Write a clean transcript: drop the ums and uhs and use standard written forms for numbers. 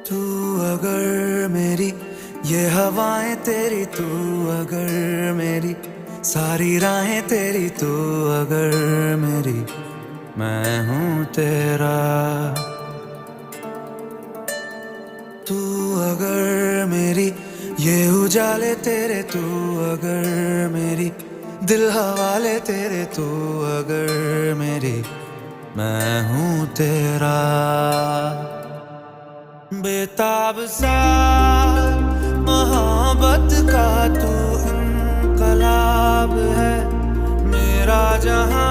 तू अगर मेरी ये हवाएं तेरी, तू अगर मेरी सारी राहें तेरी, तू अगर मेरी मैं हूँ तेरा। तू अगर मेरी ये उजाले तेरे, तू अगर मेरी दिल हवाले तेरे, तू अगर मेरी मैं हूँ तेरा। बेताब सा मोहब्बत का तू इनकलाब है, मेरा जहां